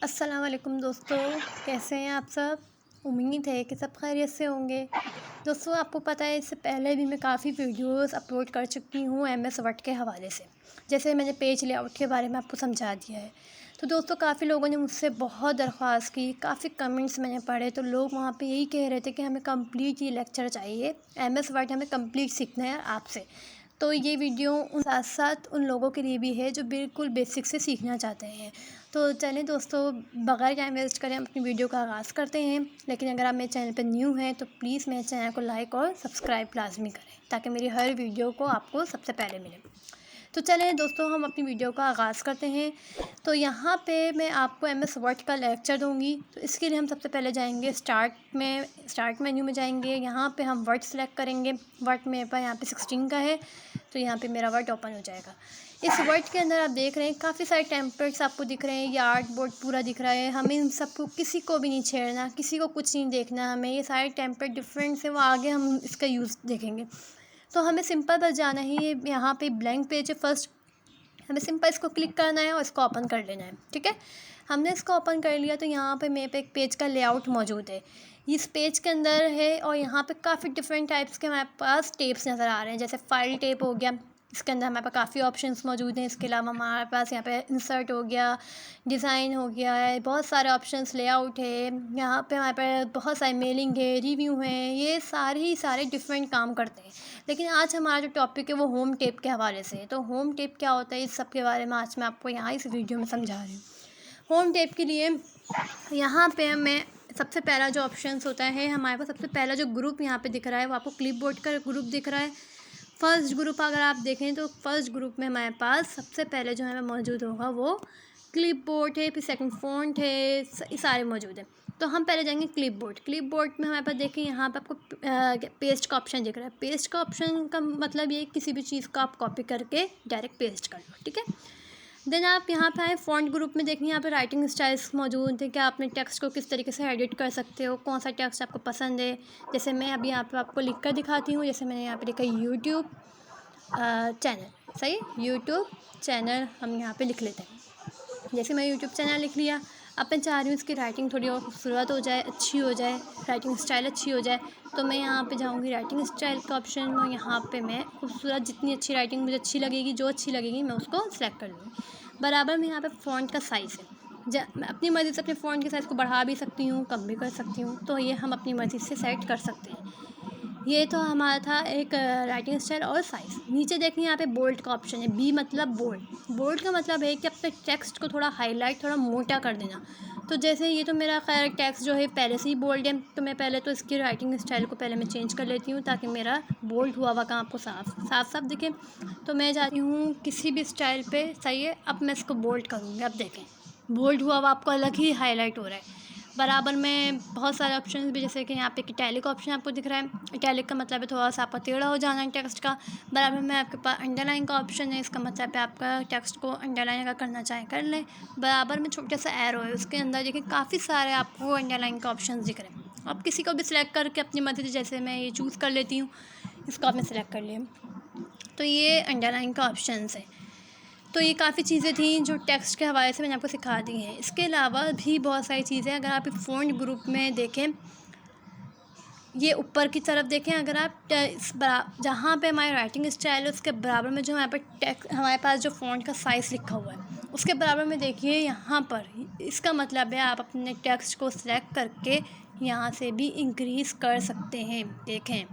अस्सलाम वालेकुम दोस्तों, कैसे हैं आप सब। उम्मीद है कि सब खैरियत से होंगे। दोस्तों, आपको पता है इससे पहले भी मैं काफ़ी वीडियोस अपलोड कर चुकी हूँ एमएस वर्ड के हवाले से। जैसे मैंने पेज लेआउट के बारे में आपको समझा दिया है। तो दोस्तों, काफ़ी लोगों ने मुझसे बहुत दरख्वास्त की, काफ़ी कमेंट्स मैंने पढ़े, तो लोग वहाँ पे यही कह रहे थे कि हमें कंप्लीट ये लेक्चर चाहिए, एमएस वर्ड हमें कंप्लीट सीखना है आपसे। तो ये वीडियो उन साथ साथ उन लोगों के लिए भी है जो बिल्कुल बेसिक से सीखना चाहते हैं। तो चलें दोस्तों, बगैर टाइम वेस्ट करें हम अपनी वीडियो का आगाज़ करते हैं। लेकिन अगर आप मेरे चैनल पर न्यू हैं तो प्लीज़ मेरे चैनल को लाइक और सब्सक्राइब लाजमी करें ताकि मेरी हर वीडियो को आपको सबसे पहले मिले। तो चलें दोस्तों, हम अपनी वीडियो का आगाज़ करते हैं। तो यहाँ पे मैं आपको एमएस वर्ड का लेक्चर दूँगी। तो इसके लिए हम सबसे पहले जाएंगे स्टार्ट मेन्यू में जाएंगे। यहाँ पे हम वर्ड सेलेक्ट करेंगे। वर्ड मेरे पास यहाँ पे 16 का है, तो यहाँ पे मेरा वर्ड ओपन हो जाएगा। इस वर्ड के अंदर आप देख रहे हैं काफ़ी सारे टेम्पलेट्स आपको दिख रहे हैं, ये आर्ट बोर्ड पूरा दिख रहा है। हमें इन सबको किसी को भी नहीं छेड़ना, किसी को कुछ नहीं देखना। हमें ये सारे टेम्पलेट डिफरेंट से वो आगे हम इसका यूज़ देखेंगे। तो हमें सिंपल बस जाना ही है, यहाँ पे ब्लैंक पेज है फर्स्ट, हमें सिंपल इसको क्लिक करना है और इसको ओपन कर लेना है। ठीक है, हमने इसको ओपन कर लिया तो यहाँ पे मेरे पे एक पेज का लेआउट मौजूद है। इस पेज के अंदर है और यहाँ पे काफ़ी डिफरेंट टाइप्स के हमारे पास टेप्स नज़र आ रहे हैं। जैसे फाइल टेप हो गया, इसके अंदर हमारे पास काफ़ी ऑप्शंस मौजूद हैं। इसके अलावा हमारे पास यहाँ पे इंसर्ट हो गया, डिज़ाइन हो गया है, बहुत सारे ऑप्शंस, लेआउट है। यहाँ पे हमारे पास बहुत सारे मेलिंग है, रिव्यू हैं, ये सारे डिफरेंट काम करते हैं। लेकिन आज हमारा जो टॉपिक है वो होम टेप के हवाले से है। तो होम टेप क्या होता है, इस सब के बारे में आज मैं आपको यहाँ इस वीडियो में समझा रही हूँ। होम टेप के लिए यहाँ पे मैं सबसे पहला जो ऑप्शंस होता है, हमारे पास सबसे पहला जो ग्रुप यहाँ पे दिख रहा है वो आपको क्लिपबोर्ड का ग्रुप दिख रहा है। फर्स्ट ग्रुप अगर आप देखें तो फर्स्ट ग्रुप में हमारे पास सबसे पहले जो हमें मौजूद होगा वो क्लिपबोर्ड है, फिर सेकंड फ़ॉन्ट है, ये सारे मौजूद हैं। तो हम पहले जाएंगे क्लिपबोर्ड में हमारे पास देखें यहाँ पे आपको पेस्ट का ऑप्शन दिख रहा है। पेस्ट का ऑप्शन का मतलब ये किसी भी चीज़ को आप कॉपी करके डायरेक्ट पेस्ट कर लो। ठीक है, देन आप यहाँ पे आए फ़ॉन्ट ग्रुप में, देखिए यहाँ पे राइटिंग स्टाइल्स मौजूद है कि आपने टेक्स्ट को किस तरीके से एडिट कर सकते हो, कौन सा टेक्स्ट आपको पसंद है। जैसे मैं अभी यहाँ पे आपको लिख कर दिखाती हूँ। जैसे मैंने यहाँ पे लिखा यूट्यूब चैनल, सही, यूट्यूब चैनल हम यहाँ पे लिख लेते हैं। जैसे मैं यूट्यूब चैनल लिख लिया, अब मैं चाह रही हूँ इसकी राइटिंग थोड़ी और खूबसूरत हो जाए, अच्छी हो जाए, राइटिंग स्टाइल अच्छी हो जाए। तो मैं यहाँ पे जाऊँगी राइटिंग स्टाइल का ऑप्शन में, यहाँ पे मैं खूबसूरत जितनी अच्छी राइटिंग मुझे अच्छी लगेगी, जो अच्छी लगेगी मैं उसको सिलेक्ट कर लूँगी। बराबर में यहाँ पे फ़ॉन्ट का साइज़ है, मैं अपनी मर्ज़ी से अपने फ़ॉन्ट के साइज़ को बढ़ा भी सकती हूँ, कम भी कर सकती हूँ। तो ये हम अपनी मर्ज़ी से सेट कर सकते हैं। ये तो हमारा था एक राइटिंग स्टाइल और साइज़। नीचे देखिए यहाँ पे बोल्ड का ऑप्शन है, बी मतलब बोल्ड। बोल्ड का मतलब है कि अपने टेक्स्ट को थोड़ा हाईलाइट, थोड़ा मोटा कर देना। तो जैसे ये तो मेरा खैर टेक्स्ट जो है पहले से ही बोल्ड है, तो मैं पहले तो इसकी राइटिंग स्टाइल को पहले मैं चेंज कर लेती हूँ ताकि मेरा बोल्ड हुआ काम आपको साफ साफ दिखे। तो मैं जाती हूँ किसी भी स्टाइल पे, सही है। अब मैं इसको बोल्ड करूँगी, अब देखें बोल्ड हुआ आपको अलग ही हाईलाइट हो रहा है। बराबर में बहुत सारे ऑप्शंस भी, जैसे कि यहाँ पे इटैलिक ऑप्शन आपको दिख रहा है। इटैलिक का मतलब है थोड़ा सा आपका टेढ़ा हो जाना है टेक्स्ट का। बराबर में आपके पास अंडरलाइन का ऑप्शन है, इसका मतलब है आपका टेक्स्ट को अंडरलाइन अगर करना चाहें कर लें। बराबर में छोटा सा एरो है, उसके अंदर देखिए काफ़ी सारे आपको अंडरलाइन का ऑप्शन दिख रहे हैं। आप किसी को भी सिलेक्ट करके अपनी मर्ज़ी से, जैसे मैं ये चूज़ कर लेती हूँ, इसको आपने सेलेक्ट कर लिया। तो ये अंडरलाइन का ऑप्शन है। तो ये काफ़ी चीज़ें थी जो टेक्स्ट के हवाले से मैंने आपको सिखा दी हैं। इसके अलावा भी बहुत सारी चीज़ें, अगर आप फ़ॉन्ट ग्रुप में देखें, ये ऊपर की तरफ देखें, अगर आप जहाँ पे हमारी राइटिंग स्टाइल है उसके बराबर में जो हमारे पास जो फ़ॉन्ट का साइज़ लिखा हुआ है उसके बराबर में देखिए यहाँ पर, इसका मतलब है आप अपने टेक्स्ट को सिलेक्ट करके यहाँ से भी इंक्रीज़ कर सकते हैं। देखें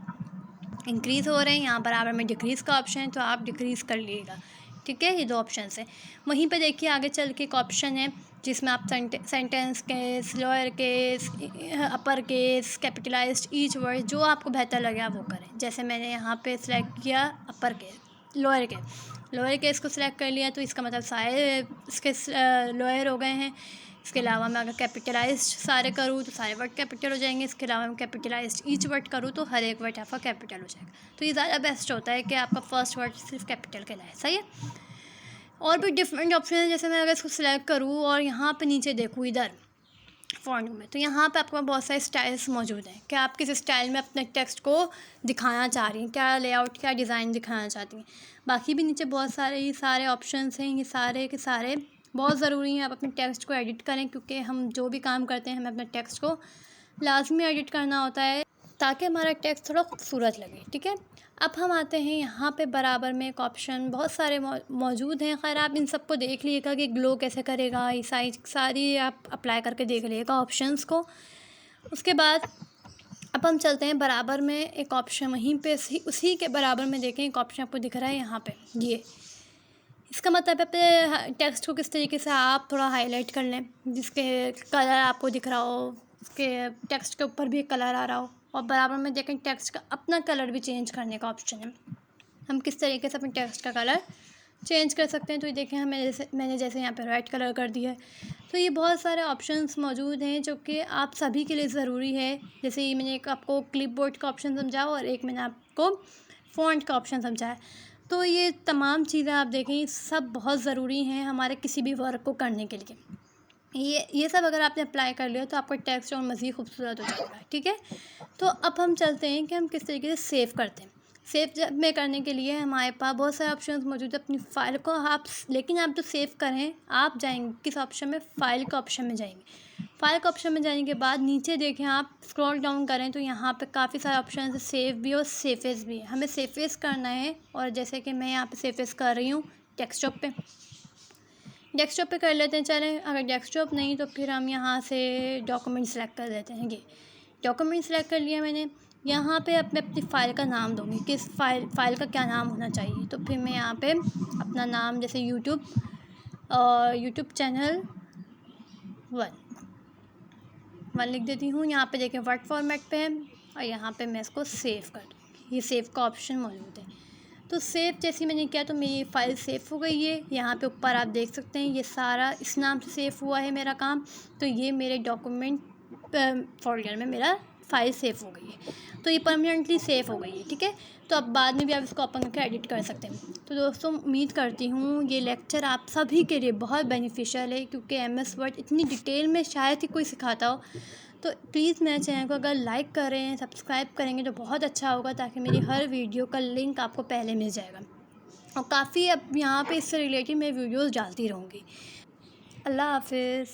इंक्रीज़ हो रहे हैं, यहाँ बराबर में डिक्रीज़ का ऑप्शन है तो आप डिक्रीज़ कर लीजिएगा। ठीक है, ये दो ऑप्शन है। वहीं पे देखिए आगे चल के एक ऑप्शन है जिसमें आप sentence case, lower case, upper case, capitalised, each word, जो आपको बेहतर लगे आप वो करें। जैसे मैंने यहाँ पे सिलेक्ट किया अपर केस, लोअर केस को सिलेक्ट कर लिया, तो इसका मतलब सारे इसके लोअर हो गए हैं। इसके अलावा मैं अगर कैपिटलाइज्ड सारे करूँ तो सारे वर्ड कैपिटल हो जाएंगे। इसके अलावा मैं कैपिटलाइज्ड ईच वर्ड करूँ तो हर एक वर्ड आपका कैपिटल हो जाएगा। तो ये ज़्यादा बेस्ट होता है कि आपका फर्स्ट वर्ड सिर्फ कैपिटल कहलाए, सही है। और भी डिफरेंट ऑप्शन है, जैसे मैं अगर इसको सिलेक्ट करूँ और यहाँ पे नीचे देखूँ इधर फ़ॉन्ट में, तो यहाँ पे आपको बहुत सारे स्टाइल्स मौजूद हैं कि आप किस स्टाइल में अपने टेक्स्ट को दिखाना चाह रही हैं, क्या लेआउट, क्या डिज़ाइन दिखाना चाहती हैं। बाकी भी नीचे बहुत सारे ये सारे ऑप्शंस हैं, ये सारे के सारे बहुत ज़रूरी है आप अपने टेक्स्ट को एडिट करें, क्योंकि हम जो भी काम करते हैं हमें अपने टेक्स्ट को लाजमी एडिट करना होता है ताकि हमारा टेक्स्ट थोड़ा खूबसूरत लगे। ठीक है, अब हम आते हैं यहाँ पे बराबर में एक ऑप्शन बहुत सारे मौजूद हैं। खैर आप इन सबको देख लीजिएगा कि ग्लो कैसे करेगा, ये सारी आप अप्लाई करके देख लीजिएगा ऑप्शंस को। उसके बाद अब हम चलते हैं बराबर में एक ऑप्शन वहीं पे उसी के बराबर में देखें एक ऑप्शन आपको दिख रहा है यहाँ पे। ये इसका मतलब है अपने टेक्स्ट को किस तरीके से आप थोड़ा हाईलाइट कर लें, जिसके कलर आपको दिख रहा हो, उसके टेक्स्ट के ऊपर भी एक कलर आ रहा हो, और बराबर में देखें टेक्स्ट का अपना कलर भी चेंज करने का ऑप्शन है। हम किस तरीके से अपने टेक्स्ट का कलर चेंज कर सकते हैं। तो ये देखें मैंने जैसे यहाँ पे रेड कलर कर दिया है। तो ये बहुत सारे ऑप्शंस मौजूद हैं जो कि आप सभी के लिए ज़रूरी है। जैसे ये मैंने एक आपको क्लिपबोर्ड का ऑप्शन समझा और एक मैंने आपको फ़ॉन्ट का ऑप्शन समझाया। तो ये तमाम चीज़ें आप देखें सब बहुत ज़रूरी हैं हमारे किसी भी वर्क को करने के लिए। ये सब अगर आपने अप्लाई कर लिया तो आपका टेक्स्ट और मज़ीद खूबसूरत हो जाएगा। ठीक है, तो अब हम चलते हैं कि हम किस तरीके से सेव करते हैं। सेव में करने के लिए हमारे पास बहुत सारे ऑप्शंस मौजूद है अपनी फ़ाइल को लेकिन आप जो सेव करें आप जाएंगे किस ऑप्शन में, फ़ाइल के ऑप्शन में जाएंगे। फ़ाइल के ऑप्शन में जाने के बाद नीचे देखें आप स्क्रॉल डाउन करें तो यहाँ पे काफ़ी सारे ऑप्शन है, सेव भी और सेफेस भी। हमें सेफेस करना है, और जैसे कि मैं यहाँ पे सेफेस कर रही हूँ डेस्कटॉप पे कर लेते हैं। चलें, अगर डेस्कटॉप नहीं तो फिर हम यहाँ से डॉक्यूमेंट सेलेक्ट कर देते हैं। ये डॉक्यूमेंट सेलेक्ट कर लिया मैंने। यहाँ पे अपनी फ़ाइल का नाम दूँगी, किस फ़ाइल का क्या नाम होना चाहिए। तो फिर मैं यहाँ पे अपना नाम जैसे यूट्यूब चैनल 1 लिख देती हूँ। यहाँ पे देखें वर्ड फॉर्मेट पे है, और यहाँ पे मैं इसको सेव कर दूँगी। ये सेव का ऑप्शन मौजूद है। तो सेव जैसे मैंने किया तो मेरी फ़ाइल सेव हो गई है। यहाँ पे ऊपर आप देख सकते हैं ये सारा इस नाम से सेव हुआ है मेरा काम। तो ये मेरे डॉक्यूमेंट फोल्डर में मेरा फ़ाइल सेव हो गई है। तो ये परमानेंटली सेव हो गई है। ठीक है, तो अब बाद में भी आप इसको ओपन करके एडिट कर सकते हैं। तो दोस्तों उम्मीद करती हूँ ये लेक्चर आप सभी के लिए बहुत बेनिफिशियल है, क्योंकि MS वर्ड इतनी डिटेल में शायद ही कोई सिखाता हो। तो प्लीज़ मेरे चैनल को अगर लाइक करें, सब्सक्राइब करेंगे तो बहुत अच्छा होगा, ताकि मेरी हर वीडियो का लिंक आपको पहले मिल जाएगा। और काफ़ी अब यहाँ पे इससे रिलेटेड मैं वीडियोस डालती रहूँगी। अल्लाह हाफ़िज़।